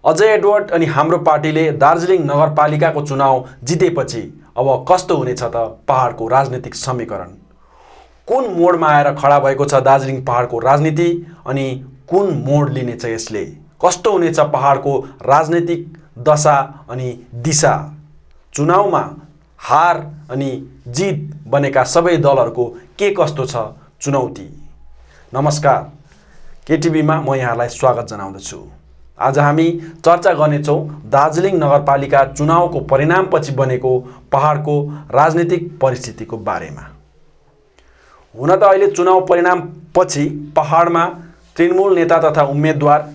Ajay Edward अनि हाम्रो पार्टीले दार्जिलिङ नगरपालिकाको चुनाव जितेपछि अब कस्तो हुनेछ त पहाडको राजनीतिक समीकरण? कुन मोडमा आएर खडा भएको छ दार्जिलिङ पहाडको राजनीति अनि कुन मोड लिनेछ यसले? कस्तो हुनेछ पहाडको राजनीतिक दशा अनि दिशा? चुनावमा हार अनि जित बनेका सबै दलहरूको के कस्तो छ चुनौती? नमस्कार, केटिभीमा म यहाँलाई स्वागत जनाउँदछु। आज हामी चर्चा गर्नेछौँ दार्जिलिङ नगरपालिका चुनावको परिणामपछि बनेको पहाडको राजनीतिक परिस्थितिको बारेमा। हुन त अहिले चुनाव परिणामपछि पहाडमा तृणमूल नेता तथा उम्मेदवार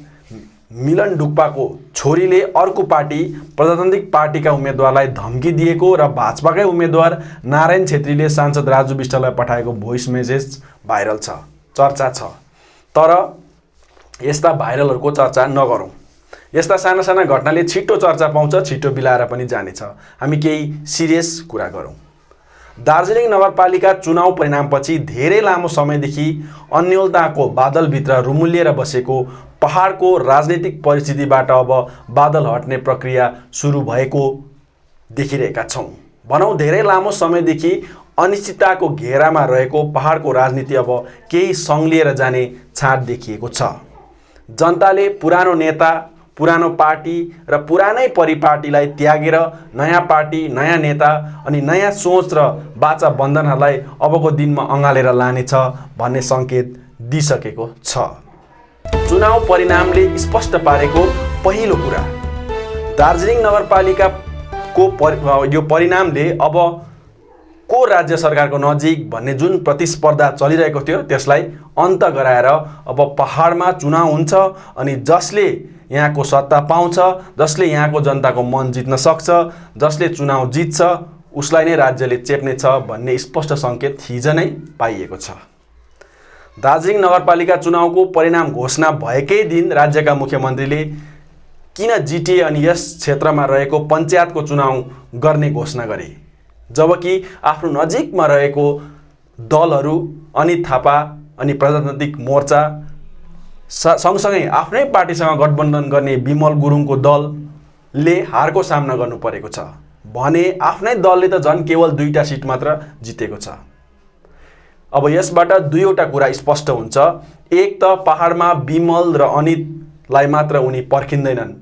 मिलन डुक्पाको छोरीले अर्को पार्टी प्रजातान्त्रिक पार्टीका उम्मेदवारलाई धम्की दिएको र भाजपाकै उम्मेदवार नारायण छेत्रीले सांसद राजु विष्टलाई पठाएको भोइस मेसेज भाइरल छ, चर्चा छ। तर यस्ता भाइरलहरूको चर्चा नगरौँ। यस्ता साना साना घटनाले छिटो चर्चा पाउँछ, छिटो बिलाएर पनि जानेछ। हामी केही सिरियस कुरा गरौँ। दार्जिलिङ नगरपालिका चुनाव परिणामपछि धेरै लामो समयदेखि अन्योलताको बादलभित्र रुमुलिएर बसेको पहाडको राजनीतिक परिस्थितिबाट अब बादल हट्ने प्रक्रिया सुरु भएको देखिरहेका छौँ। भनौँ धेरै लामो समयदेखि अनिश्चितताको घेरामा रहेको पहाडको राजनीति अब केही सङ्लिएर जाने छाँट देखिएको छ। जनताले पुरानो नेता, पुरानो पार्टी र पुरानै परिपाटीलाई त्यागेर नयाँ पार्टी, नयाँ नेता अनि नयाँ सोच र बाचा बन्धनहरूलाई अबको दिनमा अँगालेर लानेछ भन्ने सङ्केत दिइसकेको छ। चुनाव परिणामले स्पष्ट पारेको पहिलो कुरा, दार्जिलिङ नगरपालिकाको यो परिणामले अब को राज्य सरकारको नजिक भन्ने जुन प्रतिस्पर्धा चलिरहेको थियो त्यसलाई अन्त गराएर अब पहाडमा चुनाव हुन्छ अनि जसले यहाँको सत्ता पाउँछ, जसले यहाँको जनताको मन जित्न सक्छ, जसले चुनाव जित्छ उसलाई नै राज्यले चेप्नेछ भन्ने स्पष्ट सङ्केत हिजो नै पाइएको छ। दार्जिलिङ नगरपालिका चुनावको परिणाम घोषणा भएकै दिन राज्यका मुख्यमन्त्रीले किन जिटिए अनि यस क्षेत्रमा रहेको पञ्चायतको चुनाव गर्ने घोषणा गरे, जबकि आफ्नो नजिकमा रहेको दलहरू अनित थापा अनि प्रजातान्त्रिक मोर्चा सँगसँगै आफ्नै पार्टीसँग गठबन्धन गर्ने विमल गुरुङको दलले हारको सामना गर्नु परेको छ भने आफ्नै दलले त झन् केवल 2टा सिट मात्र जितेको छ। अब यसबाट दुईवटा कुरा स्पष्ट हुन्छ। एक त पहाडमा विमल र अनितलाई मात्र उनी पर्खिँदैनन्।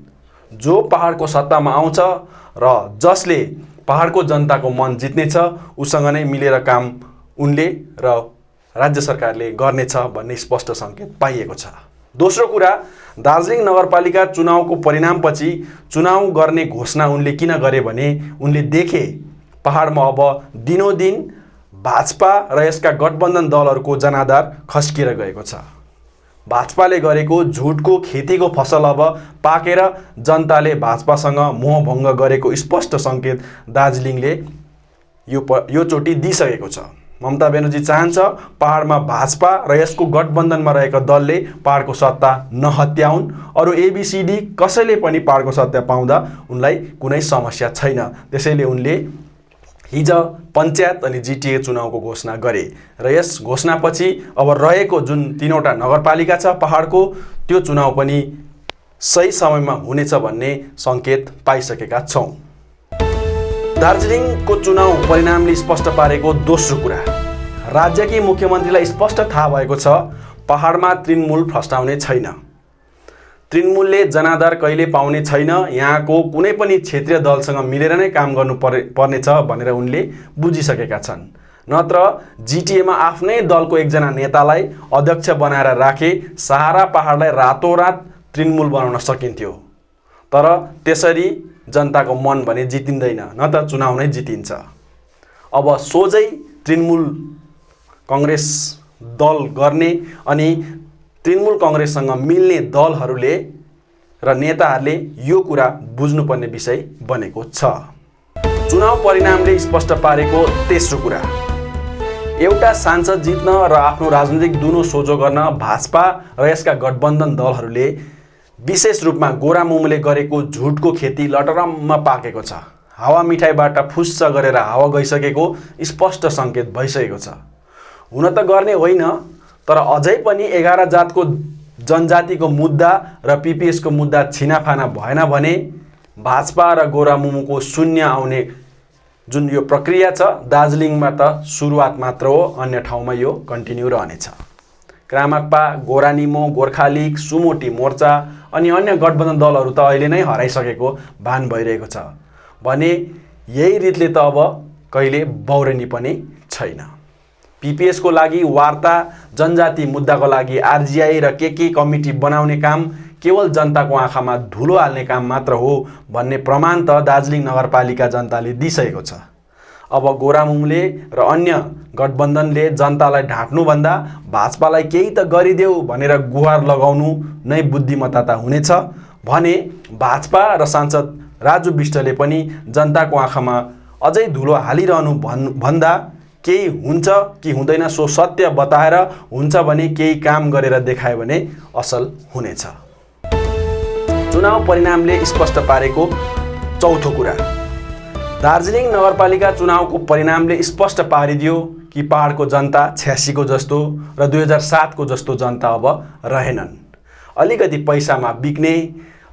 जो पहाडको सत्तामा आउँछ र जसले पहाडको जनताको मन जित्नेछ उसँग नै मिलेर काम उनले र राज्य सरकारले गर्नेछ भन्ने स्पष्ट सङ्केत पाइएको छ। दोस्रो कुरा, दार्जिलिङ नगरपालिका चुनावको परिणामपछि चुनाव गर्ने घोषणा उनले किन गरे भने उनले देखे पहाडमा अब दिनोदिन भाजपा र यसका गठबन्धन दलहरूको जनाधार खस्किएर गएको छ। भाजपाले गरेको झुटको खेतीको फसल अब पाकेर जनताले भाजपासँग मोहभङ्ग गरेको स्पष्ट सङ्केत दार्जिलिङले यो चोटि दिइसकेको छ। ममता ब्यानर्जी चाहन्छ पहाडमा भाजपा र यसको गठबन्धनमा रहेका दलले पहाडको सत्ता नहत्याउन्। अरू एबीसीडी कसैले पनि पहाडको सत्ता पाउँदा उनलाई कुनै समस्या छैन। त्यसैले उनले हिज पञ्चायत अनि जिटिए चुनावको घोषणा गरे र यस घोषणापछि अब रहेको जुन 3वटा नगरपालिका छ पहाडको त्यो चुनाव पनि सही समयमा हुनेछ भन्ने सङ्केत पाइसकेका छौँ। दार्जिलिङको चुनाव परिणामले स्पष्ट पारेको दोस्रो कुरा, राज्यकी मुख्यमन्त्रीलाई स्पष्ट थाहा भएको छ पहाडमा तृणमूल फस्टाउने छैन। तृणमूलले जनाधार कहिले पाउने छैन। यहाँको कुनै पनि क्षेत्रीय दलसँग मिलेर नै काम गर्नु पर्नेछ भनेर उनले बुझिसकेका छन्। नत्र जिटिएमा आफ्नै दलको एकजना नेतालाई अध्यक्ष बनाएर राखे सारा पहाडलाई रातोरात तृणमूल बनाउन सकिन्थ्यो। तर त्यसरी जनताको मन भने जितिँदैन, न त चुनाव नै जितिन्छ। अब सोझै तृणमूल काङ्ग्रेस दल गर्ने अनि तृणमूल काङ्ग्रेससँग मिल्ने दलहरूले र नेताहरूले यो कुरा बुझ्नुपर्ने विषय बनेको छ। चुनाव परिणामले स्पष्ट पारेको तेस्रो कुरा, एउटा सांसद जित्न र आफ्नो राजनीतिक दुनो सोझो गर्न भाजपा र यसका गठबन्धन दलहरूले विशेष रूपमा गोरा मोमोले गरेको झुटको खेती लटरम्म पाकेको छ। हावा मिठाईबाट फुस्स गरेर हावा गइसकेको स्पष्ट सङ्केत भइसकेको छ। हुन त गर्ने होइन, तर अझै पनि 11 जातको जनजातिको मुद्दा र पिपिएसको मुद्दा छिनाफाना भएन भने भाजपा र गोरामुमुको शून्य आउने जुन यो प्रक्रिया छ दार्जिलिङमा त सुरुवात मात्र हो, अन्य ठाउँमा यो कन्टिन्यू रहनेछ। क्रामाक्पा, गोरानिमो, गोर्खालीग, सुमोटी मोर्चा अनि अन्य गठबन्धन दलहरू त अहिले नै हराइसकेको भान भइरहेको छ भने यही रीतले त अब कहिले बौरनी पनि छैन। पिपिएसको लागि वार्ता, जनजाति मुद्दाको लागि आरजीआई र के कमिटी बनाउने काम केवल जनताको आँखामा धुलो हाल्ने काम मात्र हो भन्ने प्रमाण त दार्जिलिङ नगरपालिका जनताले दिइसकेको छ। अब गोरामुमले र अन्य गठबन्धनले जनतालाई ढाँट्नुभन्दा भाजपालाई केही त गरिदेऊ भनेर गुहार लगाउनु नै बुद्धिमत्ता त हुनेछ भने भाजपा र सांसद राजु विष्टले पनि जनताको आँखामा अझै धुलो हालिरहनु भन्दा केही हुन्छ कि हुँदैन सो सत्य बताएर हुन्छ भने केही काम गरेर देखायो भने असल हुनेछ। चुनाव परिणामले स्पष्ट पारेको चौथो कुरा, दार्जिलिङ नगरपालिका चुनावको परिणामले स्पष्ट पारिदियो कि पहाडको जनता 86 को जस्तो र 2007 को जस्तो जनता अब रहेनन्। अलिकति पैसामा बिक्ने,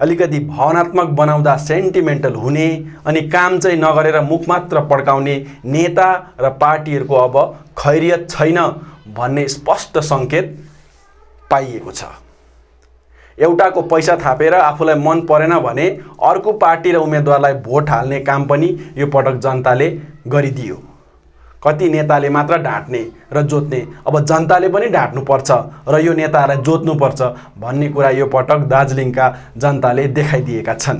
अलिकति भावनात्मक बनाउँदा सेन्टिमेन्टल हुने अनि काम चाहिँ नगरेर मुख मात्र पड्काउने नेता र पार्टीहरूको अब खैरियत छैन भन्ने स्पष्ट सङ्केत पाइएको छ। एउटाको पैसा थापेर आफूलाई मन परेन भने अर्को पार्टी र उम्मेदवारलाई भोट हाल्ने काम पनि यो पटक जनताले गरिदियो। कति नेताले मात्र ढाँट्ने र जोत्ने, अब जनताले पनि ढाँट्नुपर्छ र यो नेताहरूलाई जोत्नुपर्छ भन्ने कुरा यो पटक दार्जिलिङका जनताले देखाइदिएका छन्।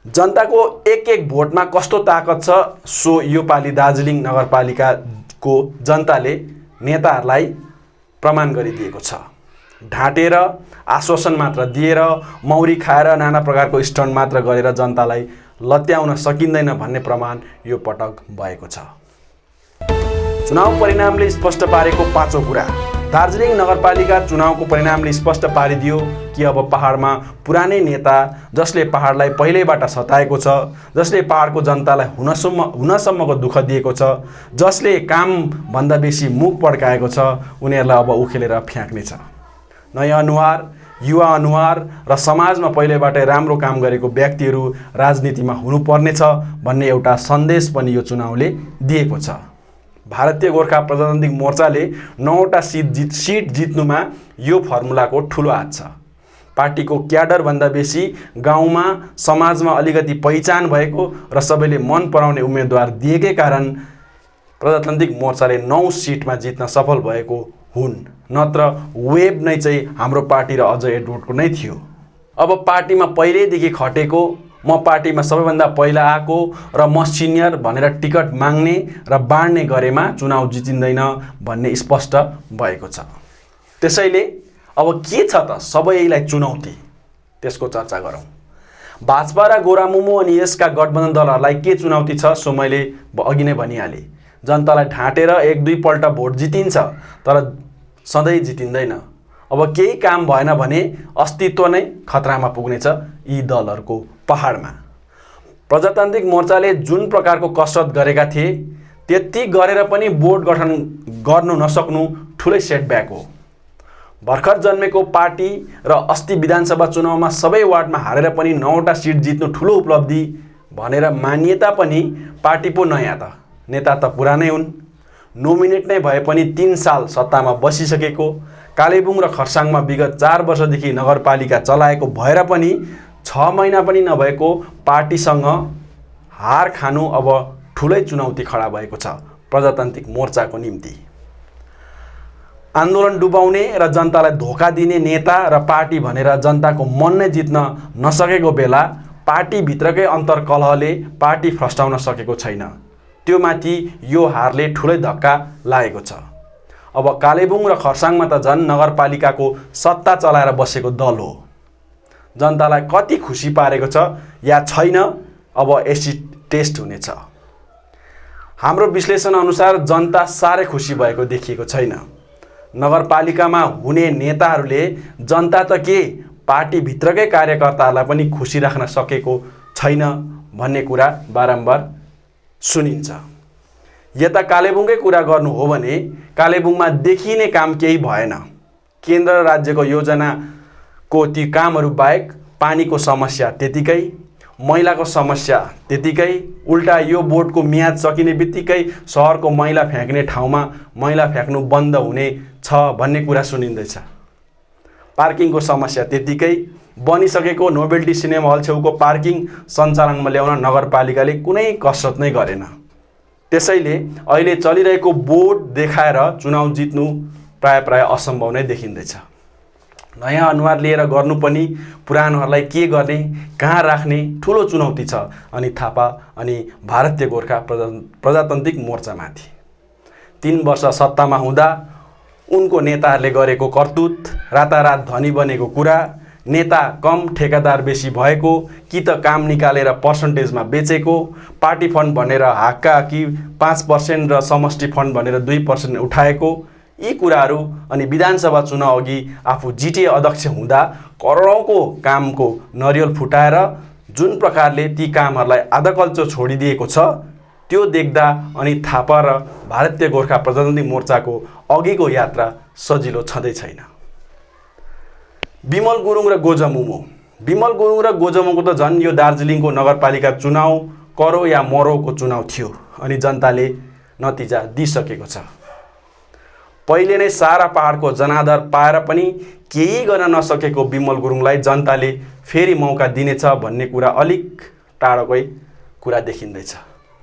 जनताको एक एक भोटमा कस्तो ताकत छ सो यो पालि दार्जिलिङ नगरपालिकाको जनताले नेताहरूलाई प्रमाण गरिदिएको छ। ढाँटेर आश्वासन मात्र दिएर मौरी खाएर नाना प्रकारको स्टन्ट मात्र गरेर जनतालाई लत्याउन सकिँदैन भन्ने प्रमाण यो पटक भएको छ। चुनाव परिणामले स्पष्ट पारेको पाँचौं कुरा, दार्जिलिङ नगरपालिका चुनावको परिणामले स्पष्ट पारिदियो कि अब पहाडमा पुरानै नेता जसले पहाडलाई पहिल्यैबाट सताएको छ, जसले पहाडको जनतालाई हुनसम्मको दुःख दिएको छ, जसले कामभन्दा बेसी मुख पड्काएको छ, उनीहरूलाई अब उखेलेर फ्याँक्नेछ। नयाँ अनुहार, युवा अनुहार र समाजमा पहिलेबाटै राम्रो काम गरेको व्यक्तिहरू राजनीतिमा हुनुपर्नेछ भन्ने एउटा सन्देश पनि यो चुनावले दिएको छ। भारतीय गोर्खा प्रजातान्त्रिक मोर्चाले 9वटा सिट जित्नुमा यो फर्मुलाको ठुलो हात छ। पार्टीको क्याडरभन्दा बेसी गाउँमा समाजमा अलिकति पहिचान भएको र सबैले मन पराउने उम्मेदवार दिएकै कारण प्रजातान्त्रिक मोर्चाले 9 सिटमा जित्न सफल भएको हुन्, नत्र वेब नै चाहिँ हाम्रो पार्टी र अजय एडवर्डको नै थियो। अब पार्टीमा पहिल्यैदेखि खटेको, म पार्टीमा सबैभन्दा पहिला आएको र म सिनियर भनेर टिकट माग्ने र बाँड्ने गरेमा चुनाव जितिँदैन भन्ने स्पष्ट भएको छ। त्यसैले अब के छ त सबैलाई चुनौती, त्यसको चर्चा गरौँ। भाजपा र गोरामुमो अनि यसका गठबन्धन दलहरूलाई के चुनौती छ सो मैले अघि नै भनिहालेँ। जनतालाई ढाँटेर 1-2 पल्ट भोट जितिन्छ तर सधैँ जितिँदैन। अब केही काम भएन भने अस्तित्व नै खतरामा पुग्नेछ यी दलहरूको पहाडमा। प्रजातान्त्रिक मोर्चाले जुन प्रकारको कसरत गरेका थिए त्यति गरेर पनि बोर्ड गठन गर्नु नसक्नु ठुलै सेटब्याक हो। भर्खर जन्मेको पार्टी र अस्ति विधानसभा चुनावमा सबै वार्डमा हारेर पनि 9वटा सिट जित्नु ठुलो उपलब्धि भनेर मानिएता पनि पार्टी पो नयाँ त, नेता त पुरानै हुन्। नोमिनेट नै भए पनि 3 साल सत्तामा बसिसकेको, कालेबुङ र खर्साङमा विगत 4 वर्षदेखि नगरपालिका चलाएको भएर पनि 6 महिना पनि नभएको पार्टीसँग हार खानु अब ठुलै चुनौती खडा भएको छ प्रजातान्त्रिक मोर्चाको निम्ति। आन्दोलन डुबाउने र जनतालाई धोका दिने नेता र पार्टी भनेर जनताको मन नै जित्न नसकेको बेला पार्टीभित्रकै अन्तर्कलहले पार्टी फस्टाउन सकेको छैन। त्यो माथि यो हारले ठुलै धक्का लागेको छ। अब कालेबुङ र खर्साङमा त झन् नगरपालिकाको सत्ता चलाएर बसेको दल हो। जनतालाई कति खुसी पारेको छ या छैन अब एसिड टेस्ट हुनेछ। हाम्रो विश्लेषण अनुसार जनता साह्रै खुसी भएको देखिएको छैन। नगरपालिकामा हुने नेताहरूले जनता त के पार्टीभित्रकै कार्यकर्ताहरूलाई पनि खुसी राख्न सकेको छैन भन्ने कुरा बारम्बार सुनिन्छ। यता कालेबुङकै कुरा गर्नु हो भने कालेबुङमा देखिने काम केही भएन। केन्द्र र राज्यको योजनाको ती कामहरू बाहेक पानीको समस्या त्यतिकै, मैलाको समस्या त्यतिकै, उल्टा यो बोर्डको म्याद सकिने बित्तिकै सहरको मैला फ्याँक्ने ठाउँमा मैला फ्याँक्नु बन्द हुने छ भन्ने कुरा सुनिँदैछ। पार्किङको समस्या त्यतिकै, बनिसकेको नोबेल्टी सिनेमा हल छेउको पार्किङ सञ्चालनमा ल्याउन नगरपालिकाले कुनै कसरत नै गरेन। त्यसैले अहिले चलिरहेको बोर्ड देखाएर चुनाव जित्नु प्राय असम्भव नै देखिँदैछ। नयाँ अनुहार लिएर गर्नु पनि पुरानोहरूलाई के गर्ने, कहाँ राख्ने ठुलो चुनौती छ अनि थापा अनि भारतीय गोर्खा प्रजातान्त्रिक मोर्चामाथि। 3 वर्ष सत्तामा हुँदा उनको नेताहरूले गरेको करतुत, रातारात धनी बनेको कुरा, नेता कम ठेकेदार बेसी भएको, कि त काम निकालेर पर्सेन्टेजमा बेचेको, पार्टी फन्ड भनेर हाक्का कि 5% र समष्टि फन्ड भनेर 2% उठाएको, यी कुराहरू अनि विधानसभा चुनाव अघि आफू जिटिए अध्यक्ष हुँदा करोडौँको कामको नरिवल फुटाएर जुन प्रकारले ती कामहरूलाई आधाकल्चो छोडिदिएको छ त्यो देख्दा अनि थापा र भारतीय गोर्खा प्रजातान्त्रिक मोर्चाको अघिको यात्रा सजिलो छँदै छैन। बिमल गुरुङ र गोजमुमो। बिमल गुरुङ र गोजमुमो त झन् यो दार्जिलिङको नगरपालिका चुनाव करो या मरोको चुनाव थियो अनि जनताले नतिजा दिइसकेको छ। पहिले नै सारा पहाडको जनादर पाएर पनि केही गर्न नसकेको बिमल गुरुङलाई जनताले फेरि मौका दिनेछ भन्ने कुरा अलिक टाढोकै कुरा देखिँदैछ।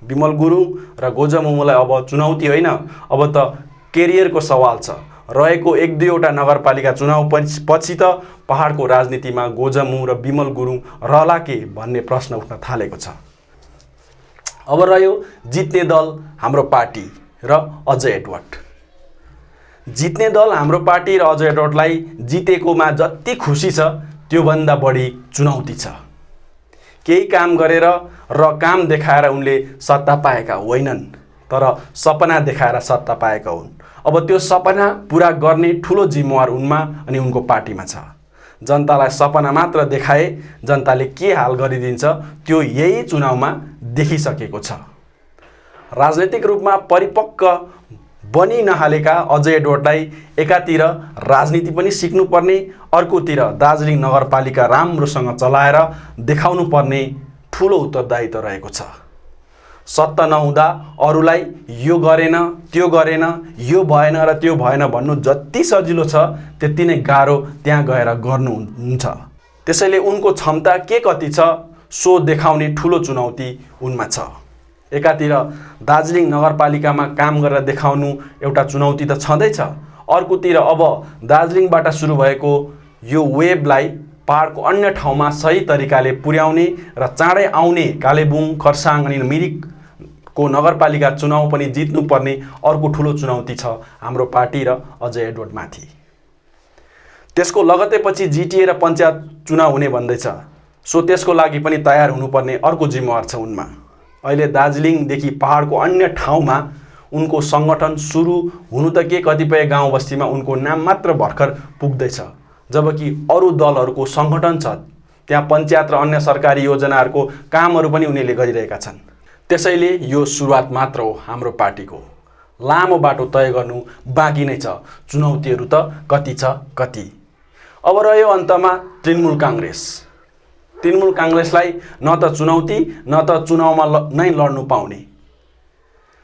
बिमल गुरुङ र गोजमुमोलाई अब चुनौती होइन, अब त केरियरको सवाल छ। रहेको 1-2वटा नगरपालिका चुनाव पछि त पहाडको राजनीतिमा गोजमुमो र बिमल गुरुङ रहला के भन्ने प्रश्न उठ्न थालेको छ। अब रह्यो जित्ने दल हाम्रो पार्टी र अजय एडवर्ड। जित्ने दल हाम्रो पार्टी र अजय एडवर्डलाई जितेकोमा जति खुसी छ त्योभन्दा बढी चुनौती छ। केही काम गरेर र काम देखाएर उनले सत्ता पाएका होइनन्, तर सपना देखाएर सत्ता पाएका हुन्। अब त्यो सपना पुरा गर्ने ठुलो जिम्मेवार उनमा अनि उनको पार्टीमा छ। जनतालाई सपना मात्र देखाए जनताले के हाल गरिदिन्छ त्यो यही चुनावमा देखिसकेको छ। राजनैतिक रूपमा परिपक्व बनि नहालेका अजय एडवर्डलाई एकातिर राजनीति पनि सिक्नुपर्ने, अर्कोतिर दार्जिलिङ नगरपालिका राम्रोसँग चलाएर देखाउनु पर्ने ठुलो उत्तरदायित्व रहेको छ। सत्ता नहुँदा अरूलाई यो गरेन, त्यो गरेन, यो भएन र त्यो भएन भन्नु जति सजिलो छ त्यति नै गाह्रो त्यहाँ गएर गर्नुहुन्छ। त्यसैले उनको क्षमता के कति छ सो देखाउने ठुलो चुनौती उनमा छ। एकातिर दार्जिलिङ नगरपालिकामा काम गरेर देखाउनु एउटा चुनौती त छँदैछ, अर्कोतिर अब दार्जिलिङबाट सुरु भएको यो वेबलाई पहाडको अन्य ठाउँमा सही तरिकाले पुर्याउने र चाँडै आउने कालेबुङ, खरसाङ अनि मिरिकको नगरपालिका चुनाव पनि जित्नुपर्ने अर्को ठुलो चुनौती छ हाम्रो पार्टी र अजय एडवर्डमाथि। त्यसको लगत्तै पछि जिटिए र पञ्चायत चुनाव हुने भन्दैछ, सो त्यसको लागि पनि तयार हुनुपर्ने अर्को जिम्मेवार छ उनमा। अहिले दार्जिलिङदेखि पहाडको अन्य ठाउँमा उनको सङ्गठन सुरु हुनु त के कतिपय गाउँ बस्तीमा उनको नाम मात्र भर्खर पुग्दैछ, जबकि अरू दलहरूको सङ्गठन छ। त्यहाँ पञ्चायत र अन्य सरकारी योजनाहरूको कामहरू पनि उनीहरूले गरिरहेका छन्। त्यसैले यो सुरुवात मात्र हो हाम्रो पार्टीको। लामो बाटो तय गर्नु बाँकी नै छ। चुनौतीहरू त कति छ कति। अब रह्यो अन्तमा तृणमूल काङ्ग्रेस। तृणमूल काङ्ग्रेसलाई न त चुनौती न त चुनावमा नै लड्नु पाउने।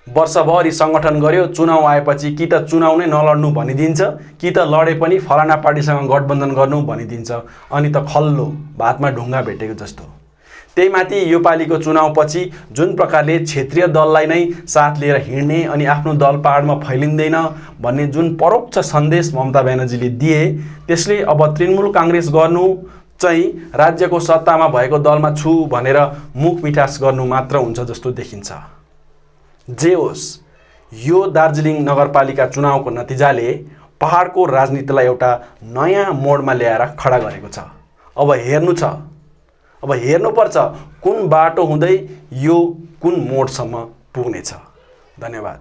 वर्षभरि सङ्गठन गर्यो, चुनाव आएपछि कि त चुनाव नै नलड्नु भनिदिन्छ कि त लडे पनि फलाना पार्टीसँग गठबन्धन गर्नु भनिदिन्छ, अनि त खल्लो भातमा ढुङ्गा भेटेको जस्तो। त्यही माथि यो पालिको चुनावपछि जुन प्रकारले क्षेत्रीय दललाई नै साथ लिएर हिँड्ने अनि आफ्नो दल पहाडमा फैलिँदैन भन्ने जुन परोक्ष सन्देश ममता ब्यानर्जीले दिए, त्यसले अब तृणमूल काङ्ग्रेस गर्नु चाहिँ राज्यको सत्तामा भएको दलमा छु भनेर मुख मिठास गर्नु मात्र हुन्छ जस्तो देखिन्छ। जे होस्, यो दार्जिलिङ नगरपालिका चुनावको नतिजाले पहाडको राजनीतिलाई एउटा नयाँ मोडमा ल्याएर खडा गरेको छ। अब हेर्नुपर्छ कुन बाटो हुँदै यो कुन मोडसम्म पुग्नेछ। धन्यवाद।